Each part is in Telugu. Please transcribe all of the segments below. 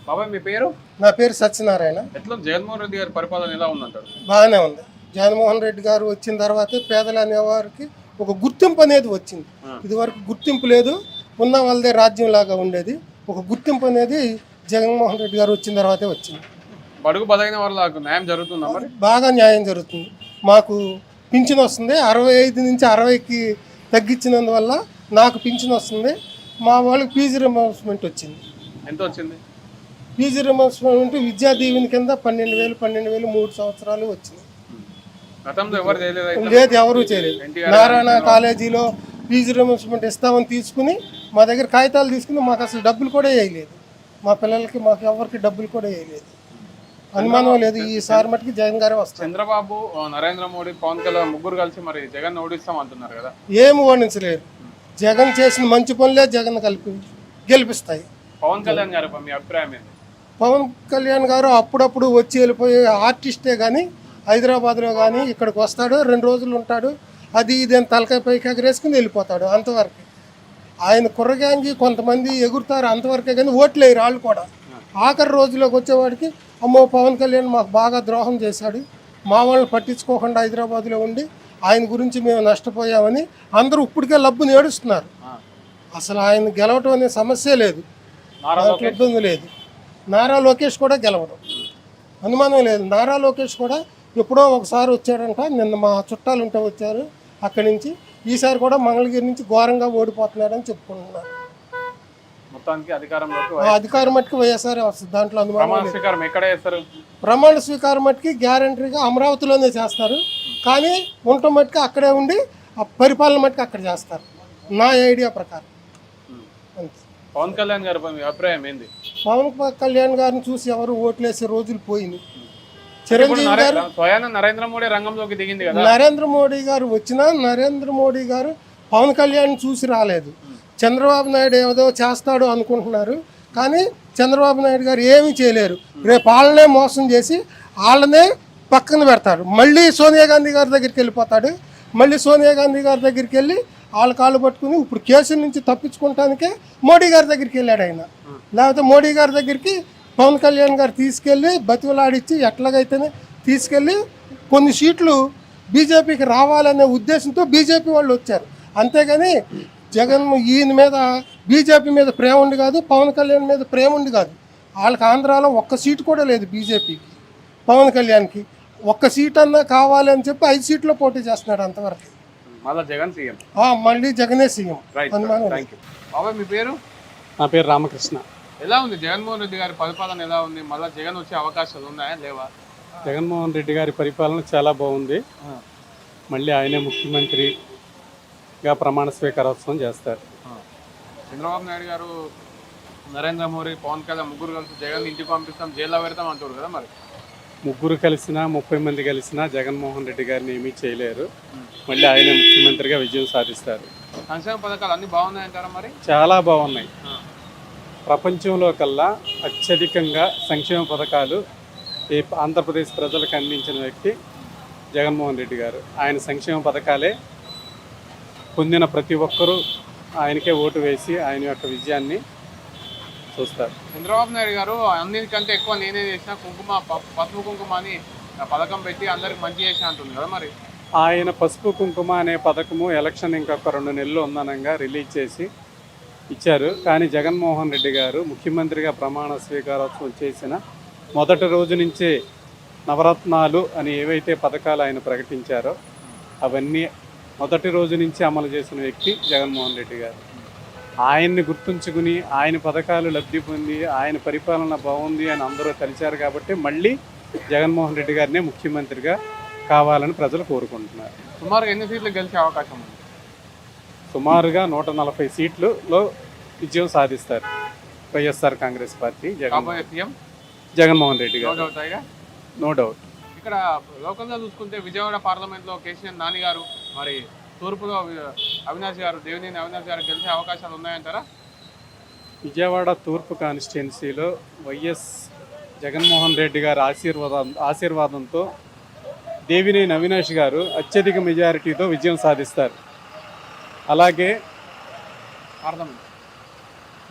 బాబాయ్ మీ పేరు? నా పేరు సత్యనారాయణ. ఎట్లా జగన్మోహన్ రెడ్డి గారి పరిపాలన ఎలా ఉందంటారు? బాగానే ఉంది. జగన్మోహన్ రెడ్డి గారు వచ్చిన తర్వాతే పేదలు అనేవారికి ఒక గుర్తింపు అనేది వచ్చింది. ఇదివరకు గుర్తింపు లేదు, ఉన్న వాళ్ళదే రాజ్యం లాగా ఉండేది. ఒక గుర్తింపు అనేది జగన్మోహన్ రెడ్డి గారు వచ్చిన తర్వాతే వచ్చింది. బడుగు బలైన వాళ్ళకు న్యాయం జరుగుతుందా మరి? బాగా న్యాయం జరుగుతుంది. మాకు పింఛన్ వస్తుంది, 65 నుంచి 60కి తగ్గించినందువల్ల నాకు పింఛన్ వస్తుంది. మా వాళ్ళకి ఫీజు రింబర్స్మెంట్ వచ్చింది. ఎంత వచ్చింది? ఫీజు రింబర్స్మెంట్ విద్యా దీవెన కింద 12,000 3 సంవత్సరాలు వచ్చింది. గతంలో ఎవరు చేయలేదు? లేదు, ఎవరూ చేయలేదు. నారాయణ కాలేజీలో ఫీజు రింబర్స్మెంట్ ఇస్తామని తీసుకుని మా దగ్గర కాగితాలు తీసుకుని మాకు అసలు డబ్బులు కూడా వేయలేదు. మా పిల్లలకి మాకు ఎవరికి డబ్బులు కూడా వేయలేదు. అనుమానం లేదు, ఈసారి మటుకు జగన్ గారే వస్తారు. చంద్రబాబు, నరేంద్ర మోడీ, పవన్ కళ్యాణ్ ముగ్గురు కలిసి మరి జగన్ ఓడిస్తాం అంటున్నారు కదా. ఏమి ఓడించలేరు. జగన్ చేసిన మంచి పనులే జగన్ కలిపి గెలిపిస్తాయి. పవన్ కళ్యాణ్ గారు మీ అభిప్రాయం ఏంటి? పవన్ కళ్యాణ్ గారు అప్పుడప్పుడు వచ్చి వెళ్ళిపోయే ఆర్టిస్టే కానీ హైదరాబాద్లో కానీ ఇక్కడికి వస్తాడు, 2 రోజులు ఉంటాడు, అది ఇదేం తలకాయ పైకి ఎగరేసుకుని వెళ్ళిపోతాడు. అంతవరకు ఆయన కుర్రగాంగి కొంతమంది ఎగురుతారు, అంతవరకే కానీ ఓట్లేరు వాళ్ళు కూడా. ఆఖరి రోజులోకి వచ్చేవాడికి అమ్మో పవన్ కళ్యాణ్ మాకు బాగా ద్రోహం చేశాడు, మా వాళ్ళని పట్టించుకోకుండా హైదరాబాద్లో ఉండి ఆయన గురించి మేము నష్టపోయామని అందరూ ఇప్పటికే లబ్బుని ఏడుస్తున్నారు. అసలు ఆయన గెలవటం అనే సమస్య లేదు, ఇబ్బంది లేదు. నారా లోకేష్ కూడా గెలవడం అనుమానం లేదు. నారా లోకేష్ కూడా ఎప్పుడో ఒకసారి వచ్చాడంట, నిన్న మా చుట్టాలు ఉంటే వచ్చారు అక్కడి నుంచి. ఈసారి కూడా మంగళగిరి నుంచి ఘోరంగా ఓడిపోతున్నాడని చెప్పుకుంటున్నారు. మొత్తానికి అధికారం మట్టుకు వైఎస్ఆర్ వస్తుంది, దాంట్లో అనుమానం. ఎక్కడ చేస్తారు? ప్రమాణ స్వీకారం మట్టుకి గ్యారంటీగా అమరావతిలోనే చేస్తారు, కానీ ఉండటం మట్టుకు అక్కడే ఉండి ఆ పరిపాలన మట్టుకు అక్కడ చేస్తారు నా ఐడియా ప్రకారం. అంతే. పవన్ కళ్యాణ్ గారు మీ అభిప్రాయం ఏంది? పవన్ కళ్యాణ్ గారిని చూసి ఎవరు ఓట్లేసే రోజులు పోయినాయి. చిరంజీవి గారు, నరేంద్ర మోడీ రంగంలోకి దిగింది కదా. నరేంద్ర మోడీ గారు వచ్చినా నరేంద్ర మోడీ గారు పవన్ కళ్యాణ్ చూసి రాలేదు. చంద్రబాబు నాయుడు ఏదో చేస్తాడు అనుకుంటున్నారు, కానీ చంద్రబాబు నాయుడు గారు ఏమీ చేయలేరు. రేపు వాళ్ళనే మోసం చేసి వాళ్ళనే పక్కన పెడతాడు. మళ్ళీ సోనియా గాంధీ గారి దగ్గరికి వెళ్ళిపోతాడు. మళ్ళీ సోనియా గాంధీ గారి దగ్గరికి వెళ్ళి వాళ్ళ కాళ్ళు పట్టుకుని ఇప్పుడు కేసుల నుంచి తప్పించుకోవటానికే మోడీ గారి దగ్గరికి వెళ్ళాడు ఆయన. లేకపోతే మోడీ గారి దగ్గరికి పవన్ కళ్యాణ్ గారు తీసుకెళ్ళి బతివలాడిచ్చి ఎట్లాగైతేనే తీసుకెళ్ళి కొన్ని సీట్లు బీజేపీకి రావాలనే ఉద్దేశంతో బీజేపీ వాళ్ళు వచ్చారు. అంతేగాని జగన్ ఈయన మీద బీజేపీ మీద ప్రేమ ఉండి కాదు, పవన్ కళ్యాణ్ మీద ప్రేమ ఉండి కాదు. వాళ్ళకి ఆంధ్రాలో ఒక్క సీటు కూడా లేదు బీజేపీకి. పవన్ కళ్యాణ్కి ఒక్క సీట్ అన్నా కావాలి అని చెప్పి 5 సీట్లో పోటీ చేస్తున్నాడు అంతవరకు. మళ్ళీ జగన్ సీఎం, మళ్ళీ జగనే సీఎం. బాబాయ్ మీ పేరు? నా పేరు రామకృష్ణ. ఎలా ఉంది జగన్మోహన్ రెడ్డి గారి పరిపాలన? ఎలా ఉంది? మళ్ళీ జగన్ వచ్చే అవకాశాలు ఉన్నాయా లేవా? జగన్మోహన్ రెడ్డి గారి పరిపాలన చాలా బాగుంది. మళ్ళీ ఆయనే ముఖ్యమంత్రిగా ప్రమాణ స్వీకారోత్సవం చేస్తారు. చంద్రబాబు నాయుడు గారు, నరేంద్ర మోడీ, పవన్ కళ్యాణ్ ముగ్గురు కలిసి జగన్ ఇంటికి పంపిస్తాం, జైల్లో పెడతాం అంటారు కదా. మరి ముగ్గురు కలిసినా 30 మంది కలిసినా జగన్మోహన్ రెడ్డి గారిని ఏమీ చేయలేరు. మళ్ళీ ఆయనే ముఖ్యమంత్రిగా విజయం సాధిస్తారు. సంక్షేమ పథకాలు అన్నీ బాగున్నాయంటారా? మరి చాలా బాగున్నాయి. ప్రపంచంలో కల్లా అత్యధికంగా సంక్షేమ పథకాలు ఈ ఆంధ్రప్రదేశ్ ప్రజలకు అందించిన వ్యక్తి జగన్మోహన్ రెడ్డి గారు. ఆయన సంక్షేమ పథకాలే పొందిన ప్రతి ఒక్కరూ ఆయనకే ఓటు వేసి ఆయన యొక్క విజయాన్ని చూస్తారు. చంద్రబాబు నాయుడు గారు అన్నిటికంటే ఎక్కువ నేనే చేసిన పసుపు కుంకుమ అని పథకం పెట్టి అందరికి మంచి చేసిన అంటుంది కదా. మరి ఆయన పసుపు కుంకుమ అనే పథకము ఎలక్షన్ ఇంకొక 2 నెలలు ఉందనంగా రిలీజ్ చేసి ఇచ్చారు. కానీ జగన్మోహన్ రెడ్డి గారు ముఖ్యమంత్రిగా ప్రమాణ స్వీకారోత్సవం చేసిన మొదటి రోజు నుంచే నవరత్నాలు అని ఏవైతే పథకాలు ఆయన ప్రకటించారో అవన్నీ మొదటి రోజు నుంచి అమలు చేసిన వ్యక్తి జగన్మోహన్ రెడ్డి గారు. ఆయన్ని గుర్తుంచుకుని ఆయన పథకాలు లబ్ధి పొంది ఆయన పరిపాలన బాగుంది అని అందరూ తలిచారు కాబట్టి మళ్ళీ జగన్మోహన్ రెడ్డి గారినే ముఖ్యమంత్రిగా కావాలని ప్రజలు కోరుకుంటున్నారు. సుమారుగా ఎన్ని సీట్లు గెలిచే అవకాశం ఉంది? సుమారుగా 140 సీట్లలో విజయం సాధిస్తారు వైఎస్ఆర్ కాంగ్రెస్ పార్టీ. జగన్మోహన్ రెడ్డి గారు, నో డౌట్. ఇక్కడ లోకల్గా చూసుకుంటే విజయవాడ పార్లమెంట్లో కేసీఆర్ నాని గారు, మరి తూర్పులో అవినాష్ గారు, దేవినేని అవినాష్ గారు గెలిచే అవకాశాలు ఉన్నాయంటారా? విజయవాడ తూర్పు కాన్స్టిట్యున్సీలో వైఎస్ జగన్మోహన్ రెడ్డి గారి ఆశీర్వాదంతో దేవినేని అవినాష్ గారు అత్యధిక మెజారిటీతో విజయం సాధిస్తారు. అలాగే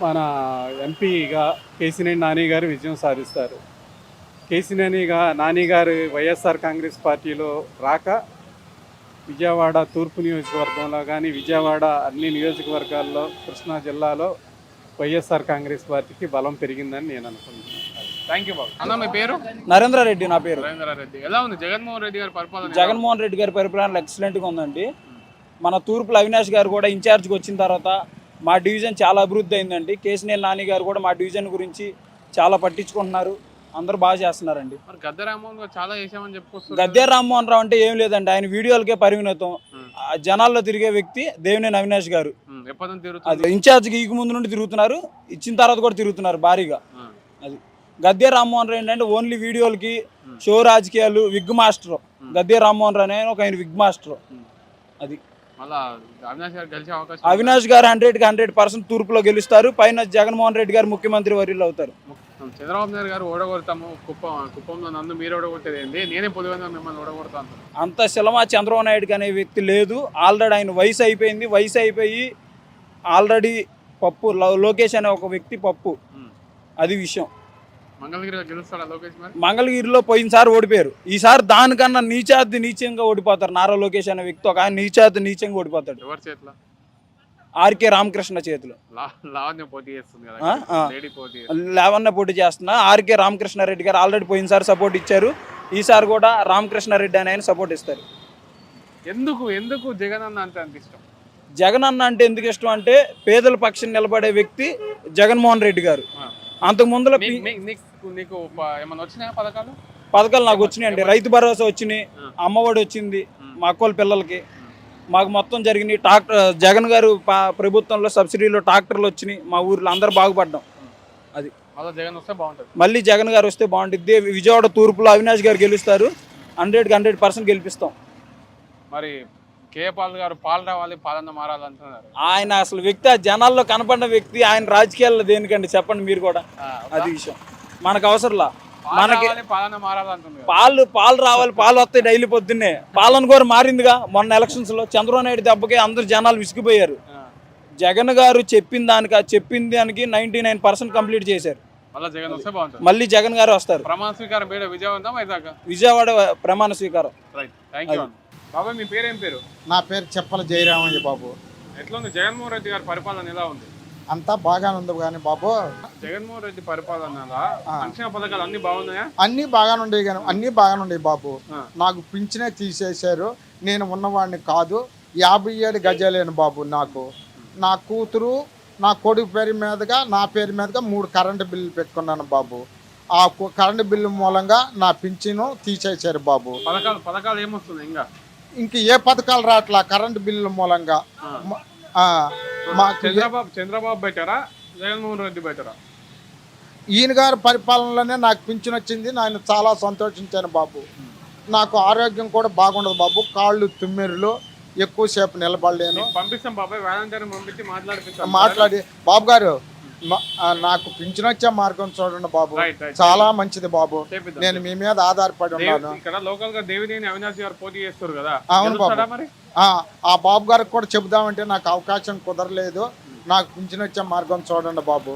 మన ఎంపీగా కేసినేని నాని గారు విజయం సాధిస్తారు. నాని గారు వైఎస్ఆర్ కాంగ్రెస్ పార్టీలో రాక విజయవాడ తూర్పు నియోజకవర్గంలో కానీ విజయవాడ అన్ని నియోజకవర్గాల్లో కృష్ణా జిల్లాలో వైఎస్ఆర్ కాంగ్రెస్ పార్టీకి బలం పెరిగిందని నేను అనుకుంటున్నాను. థ్యాంక్ యూ బాబు. అన్న మీ పేరు? నరేంద్ర రెడ్డి నా పేరు. నరేంద్ర రెడ్డి. ఎలా ఉంది జగన్మోహన్ రెడ్డి గారి పరిపాలన? జగన్మోహన్ రెడ్డి గారి పరిపాలన ఎక్సలెంట్గా ఉందండి. మన తూర్పులో అవినాష్ గారు కూడా ఇన్ఛార్జ్కి వచ్చిన తర్వాత మా డివిజన్ చాలా అభివృద్ధి అయిందండి. కేసినేని నాని గారు కూడా మా డివిజన్ గురించి చాలా పట్టించుకుంటున్నారు. అందరూ బాగా చేస్తున్నారండి. మరి గద్దె రామ్మోహన్ గారు చాలా చేసామని చెప్పుకొస్తారు. గద్దె రామ్మోహన్ రావు అంటే ఏం లేదండి, ఆయన వీడియోలకే పరిమితం. జనాల్లో తిరిగే వ్యక్తి దేవినేని అవినాష్ గారు. ఎప్పటి నుంచి అది తిరుగుతుంది? ఇన్ఛార్జ్కి ఈకు ముందు నుండి తిరుగుతున్నారు, ఇచ్చిన తర్వాత కూడా తిరుగుతున్నారు భారీగా. అది గద్దె రామ్మోహన్ రావు ఏంటంటే ఓన్లీ వీడియోలకి షో రాజకీయాలు విగ్ మాస్టర్. గద్దె రామ్మోహన్ రావు అనే ఒక ఆయన విగ్ మాస్టర్. అది మళ్ళా అవినాష్ గారు గెలిచే అవకాశం? అవినాష్ గారు 100% తూర్పులో గెలుస్తారు. పైన జగన్మోహన్ రెడ్డి గారు ముఖ్యమంత్రి వర్యులు అవుతారు. చంద్రబాబు నాయుడు గారు ఓడగొడతాము, కుప్పంలో నన్ను మీరు ఓడగొట్టేది ఏంటి, నేనే పొలివైన మిమ్మల్ని ఓడగొడతాను. అంత శిలమా చంద్రబాబు నాయుడు అనే వ్యక్తి లేదు. ఆల్రెడీ ఆయన వయసు అయిపోయింది. వయసు అయిపోయి ఆల్రెడీ పప్పు లోకేష్ అనే ఒక వ్యక్తి పప్పు. అది విషయం. మంగళగిరిలో గెలుస్తాడా లోకేష్ మరి? మంగళగిరిలో పోయినసారి ఓడిపోయారు. ఈసారి దానికన్నా నీచంగా ఓడిపోతారు. నారా లోకేష్ అనే వ్యక్తి ఒక ఆయన నీచంగా ఓడిపోతాడు. ఎవరి చేతిలో? ఆర్కే రామకృష్ణ చేతిలో. లావణ్య పోటీ చేస్తుంది కదా, లేడీ పోటీ. లావణ్య పోటీ చేస్తున్నా. ఆర్కే రామకృష్ణారెడ్డి గారు ఆల్రెడీ పోయినసారి సపోర్ట్ ఇచ్చారు. ఈసారి కూడా రామకృష్ణారెడ్డి అని ఆయన సపోర్ట్ ఇస్తారు. ఎందుకు జగన్ అన్న అంటే అంత ఇష్టం? జగన్ అన్న అంటే ఎందుకు ఇష్టం అంటే పేదల పక్షం నిలబడే వ్యక్తి జగన్మోహన్ రెడ్డి గారు. అంతకు ముందులో నీకు ఏమన్నా వచ్చినాయా పథకాలు నాకు వచ్చినాయండి. రైతు భరోసా వచ్చినాయి, అమ్మఒడి వచ్చింది మా అక్కోళ్ళ పిల్లలకి. మాకు మొత్తం జరిగినాయి. జగన్ గారు ప్రభుత్వంలో సబ్సిడీలో ట్రాక్టర్లు వచ్చినాయి. మా ఊర్లో అందరూ బాగుపడ్డాం. అది జగన్ వస్తే బాగుంటుంది. మళ్ళీ జగన్ గారు వస్తే బాగుంటుంది. విజయవాడ తూర్పులో అవినాష్ గారు గెలుస్తారు. 100% గెలిపిస్తాం. మరి కేపాల్ గారు పాలు రావాలి, పాలన మారాలంటున్నారు. ఆయన అసలు వ్యక్తి ఆ జనాల్లో కనపడిన వ్యక్తి. ఆయన రాజకీయాల్లో దేనికండి చెప్పండి మీరు కూడా. అది విషయం మనకు అవసరంలా. మనకి పాలన మారాలంటున్నారు. పాలు రావాలి, పాలు వస్తాయి డైలీ పొద్దున్నే. పాలన కూడా మారిందిగా మొన్న ఎలక్షన్స్ లో. చంద్రబాబు నాయుడు దెబ్బకి అందరు జనాలు విసిగిపోయారు. జగన్ గారు చెప్పిన దానికి 99% కంప్లీట్ చేశారు. మళ్ళీ జగన్ గారు వస్తారు. ప్రమాణ స్వీకారం విజయవాడ ప్రమాణ స్వీకారం. బాబా మీ పేరేం పేరు? నా పేరు చెప్పల జయరామయ్య బాబు. ఎట్లా ఉంది జగన్మోహన్ రెడ్డి గారి పరిపాలన? ఎలా ఉంది? అంతా బాగానే ఉంది కానీ బాబు, జగన్మోహన్ రెడ్డి పరిపాలన సంక్షేమ పథకాలు అన్ని బాగున్నాయా? అన్ని బాగానే ఉండేవి కానీ అన్ని బాగానే ఉండేవి బాబు. నాకు పింఛనే తీసేశారు. నేను ఉన్నవాడిని కాదు. 57 గజాలేను బాబు. నా కూతురు నా కొడుకు పేరు మీదుగా నా పేరు మీదుగా 3 కరెంటు బిల్లులు పెట్టుకున్నాను బాబు. ఆ కరెంటు బిల్లు మూలంగా నా పింఛను తీసేశారు బాబు. పథకాలు ఏమొస్తుంది? ఇంక ఏ పథకాలు రావట్లా కరెంటు బిల్లుల మూలంగా. చంద్రబాబు బెటరా, జగన్మోహన్ రెడ్డి బెటరా? ఈయన గారి పరిపాలనలోనే నాకు పింఛన్ వచ్చింది. నేను చాలా సంతోషించాను బాబు. నాకు ఆరోగ్యం కూడా బాగుండదు బాబు. కాళ్ళు తుమ్మెరులు, ఎక్కువసేపు నిలబడలేను. పంపిస్తాం బాబాయ్, వాలంటీర్ని పంపించి మాట్లాడి బాబు గారు నాకు పింఛన్ వచ్చే మార్గం చూడండి బాబు. చాలా మంచిది బాబు. నేను మీ మీద ఆధారపడి ఉన్నాను. ఇక్కడ లోకల్ గా దేవినేని అవినాష్ గారు పోటీ చేస్తారు కదా. అవును బాబు. ఆ బాబు గారికి కూడా చెబుదామంటే నాకు అవకాశం కుదరలేదు. నాకు పింఛన్ వచ్చే మార్గం చూడండి బాబు.